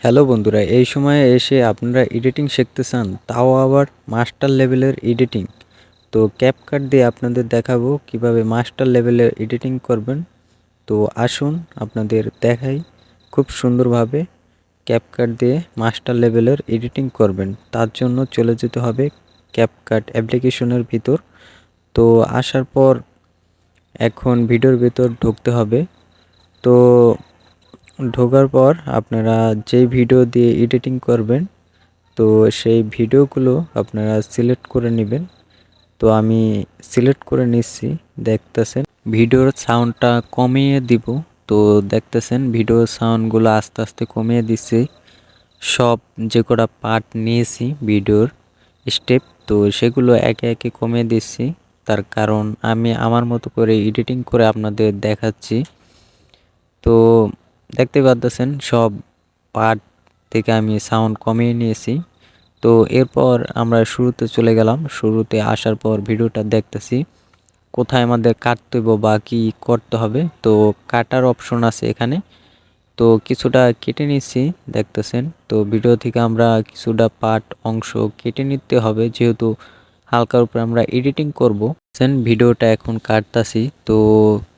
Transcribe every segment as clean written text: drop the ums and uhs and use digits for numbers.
Hello বন্ধুরা, এই সময়ে এসে আপনারা এডিটিং শিখতে চান, তাও আবার মাস্টার লেভেলের এডিটিং। তো ক্যাপকাট দিয়ে আপনাদের দেখাবো কিভাবে মাস্টার লেভেলের এডিটিং করবেন। তো আসুন আপনাদের দেখাই খুব সুন্দরভাবে ক্যাপকাট দিয়ে মাস্টার লেভেলের এডিটিং করবেন। তার জন্য চলে যেতে হবে ক্যাপকাট অ্যাপ্লিকেশনের ভিতর। তো আসার পর এখন ভিডিওর ভিতর ঢুকতে হবে। তো ঢোকার পর আপনারা যেই ভিডিও দিয়ে এডিটিং করবেন, তো সেই ভিডিওগুলো আপনারা সিলেক্ট করে নেবেন। তো আমি সিলেক্ট করে নিচ্ছি, দেখতেছেন ভিডিওর সাউন্ডটা কমিয়ে দিব। তো দেখতেছেন ভিডিওর সাউন্ডগুলো আস্তে আস্তে কমিয়ে দিচ্ছি। সব যে কটা পার্ট নিয়েছি ভিডিওর স্টেপ, তো সেগুলো একে একে কমিয়ে দিচ্ছি। তার কারণ আমি আমার মতো করে এডিটিং করে আপনাদের দেখাচ্ছি। তো দেখতে পাচ্ছেন সব পার্ট থেকে আমি সাউন্ড কমিয়ে নিয়েছি। তো এরপর আমরা শুরুতে চলে গেলাম। শুরুতে আসার পর ভিডিওটা দেখতেছি কোথায় আমাদের কাটতে হবে বা কি করতে হবে। তো কাটার অপশন আছে এখানে। তো কিছুটা কেটে নিচ্ছি, দেখতেছেন। তো ভিডিও থেকে আমরা কিছুটা পার্ট অংশ কেটে নিতে হবে, যেহেতু হালকার উপরে আমরা এডিটিং করব। ভিডিওটা এখন কাটতাছি। তো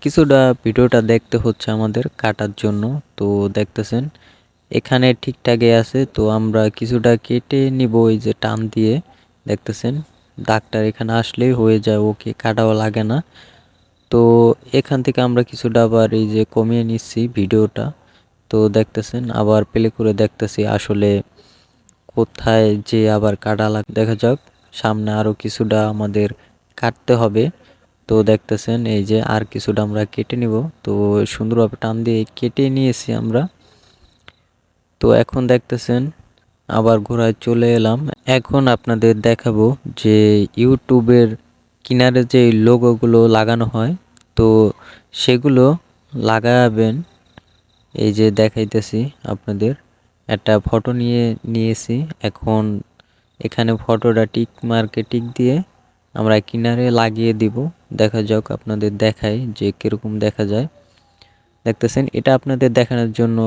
কিছুটা ভিডিওটা দেখতে হচ্ছে আমাদের কাটার জন্য। তো দেখতেছেন এখানে ঠিকঠাকই আছে। তো আমরা কিছুটা কেটে নিব, এই যে টান দিয়ে। দেখতেছেন ডাক্তার এখানে আসলেই হয়ে যায়, ওকে কাটাও লাগে না। তো এখান থেকে আমরা কিছুটা আবার এই যে কমিয়ে নিচ্ছি ভিডিওটা। তো দেখতেছেন আবার প্লে করে দেখতেছি আসলে কোথায় যে আবার কাটা লাগে। দেখা যাক, সামনে আরো কিছুটা আমাদের কাটতে হবে। তো দেখতেছেন এই যে আর কিছুটা আমরা কেটে নিব। তো সুন্দরভাবে টান দিয়ে কেটে নিয়েছি আমরা। তো এখন দেখতেছেন আবার ঘোরায় চলে এলাম। এখন আপনাদের দেখাবো যে ইউটিউবের কিনারে যে লোগোগুলো লাগানো হয়, তো সেগুলো লাগাবেন। এই যে দেখাইতেছি আপনাদের একটা ফটো নিয়েছি। এখন এখানে ফটোটা টিক মার্কে টিক দিয়ে আমরা কিনারে লাগিয়ে দিব। দেখা যাক, আপনাদের দেখাই যে কিরকম দেখা যায়। দেখতেছেন এটা আপনাদের দেখানোর জন্য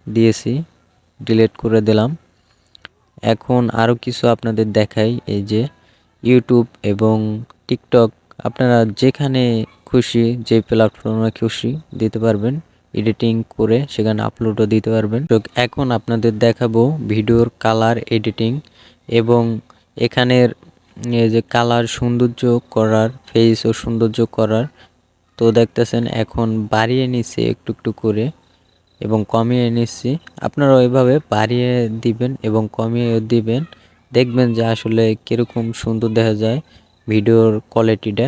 দিয়েছি, ডিলিট করে দিলাম। এখন আরও কিছু আপনাদের দেখাই। এই যে ইউটিউব এবং টিকটক, আপনারা যেখানে খুশি যে প্ল্যাটফর্মে খুশি দিতে পারবেন, এডিটিং করে সেখানে আপলোডও দিতে পারবেন। তো এখন আপনাদের দেখাবো ভিডিওর কালার এডিটিং এবং এখানের এই যে কালার সৌন্দর্য করার, ফেস ও সৌন্দর্য করার। তো দেখতেছেন এখন বাড়িয়ে নিচ্ছে একটু একটু করে এবং কমিয়ে নিচ্ছি। আপনারা ওইভাবে বাড়িয়ে দিবেন এবং কমিয়ে দিবেন, দেখবেন যে আসলে কীরকম সুন্দর দেখা যায় ভিডিওর কোয়ালিটিটা।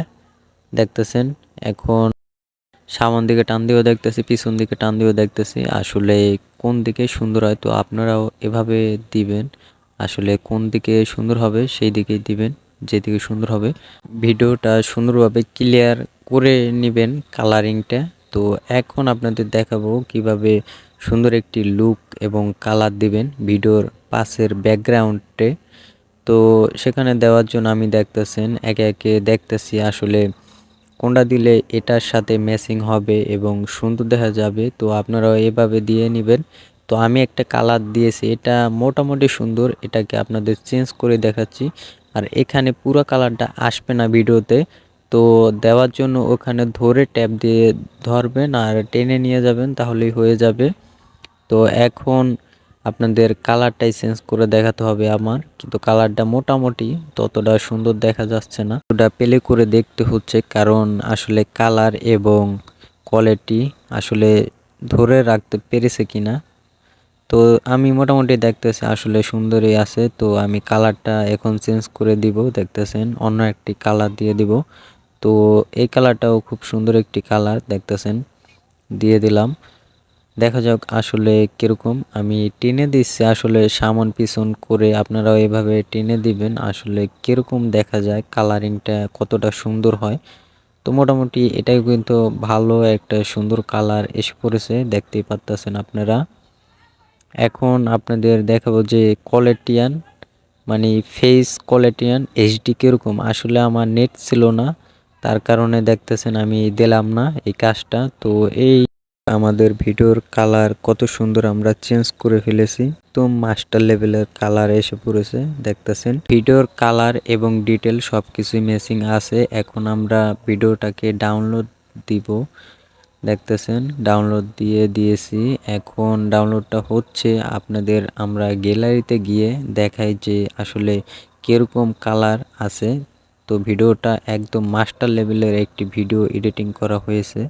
দেখতেছেন এখন সামন দিকে টান দিয়েও দেখতেছি, পিছন দিকে টান দিয়েও দেখতেছি আসলে কোন দিকে সুন্দর হয়। তো আপনারাও এভাবে দিবেন, আসলে কোন দিকে সুন্দর হবে সেই দিকেই দিবেন, যেদিকে সুন্দর হবে। ভিডিওটা সুন্দরভাবে ক্লিয়ার করে নেবেন কালারিংটা। তো এখন আপনাদের দেখাবো কিভাবে সুন্দর একটি লুক এবং কালার দিবেন ভিডিওর পাশের ব্যাকগ্রাউন্ডে। তো সেখানে দেওয়ার জন্য আমি দেখতেছেন একে একে দেখতেছি আসলে কোনটা দিলে এটার সাথে ম্যাচিং হবে এবং সুন্দর দেখা যাবে। তো আপনারাও এভাবে দিয়ে নেবেন। তো আমি একটা কালার দিয়েছি, এটা মোটামুটি সুন্দর, এটাকে আপনাদের চেঞ্জ করে দেখাচ্ছি। আর এখানে পুরো কালারটা আসবে না ভিডিওতে। তো দেওয়ার জন্য ওখানে ধরে ট্যাপ দিয়ে ধরবেন আর টেনে নিয়ে যাবেন, তাহলেই হয়ে যাবে। তো এখন আপনাদের কালারটাই চেঞ্জ করে দেখাতে হবে আমার, কিন্তু কালারটা মোটামুটি ততটা সুন্দর দেখা যাচ্ছে না। ওটা প্লে করে দেখতে হচ্ছে, কারণ আসলে কালার এবং কোয়ালিটি আসলে ধরে রাখতে পেরেছে কিনা। তো আমি মোটামুটি দেখতেছি আসলে সুন্দরই আছে। তো আমি কালারটা এখন চেঞ্জ করে দিব, দেখতেছেন অন্য একটি কালার দিয়ে দিব। তো এই কালারটাও খুব সুন্দর একটি কালার, দেখতেছেন দিয়ে দিলাম। দেখা যাক আসলে কিরকম। আমি টেনে দিচ্ছি আসলে সামন পিছন করে, আপনারাও এভাবে টেনে দিবেন, আসলে কিরকম দেখা যায়, কালারিংটা কতটা সুন্দর হয়। তো মোটামুটি এটাই কিন্তু ভালো একটা সুন্দর কালার এসে পড়েছে, দেখতেই পাচ্ছেন আপনারা। এখন আপনাদের দেখাবো যে কোয়ালিটিয়ান মানে ফেস কোয়ালিটিয়ান এইচডি কিরকম। আসলে আমার নেট ছিল না, তার কারণে দেখতেছেন আমি দিলাম না এই কাজটা। তো এই আমাদের ভিডিওর কালার কত সুন্দর আমরা চেঞ্জ করে ফেলেছি, তো মাস্টার লেভেলের কালার এসে পড়েছে দেখতেছেন। ভিডিওর কালার এবং ডিটেল সবকিছুই ম্যাচিং আছে। এখন আমরা ভিডিওটাকে ডাউনলোড দিব, দেখতেছেন ডাউনলোড দিয়ে দিয়েছি। এখন ডাউনলোডটা হচ্ছে, আপনাদের আমরা গ্যালারিতে গিয়ে দেখাই যে আসলে কিরকম কালার আছে। তো ভিডিওটা একদম মাস্টার লেভেলের একটি ভিডিও এডিটিং করা হয়েছে।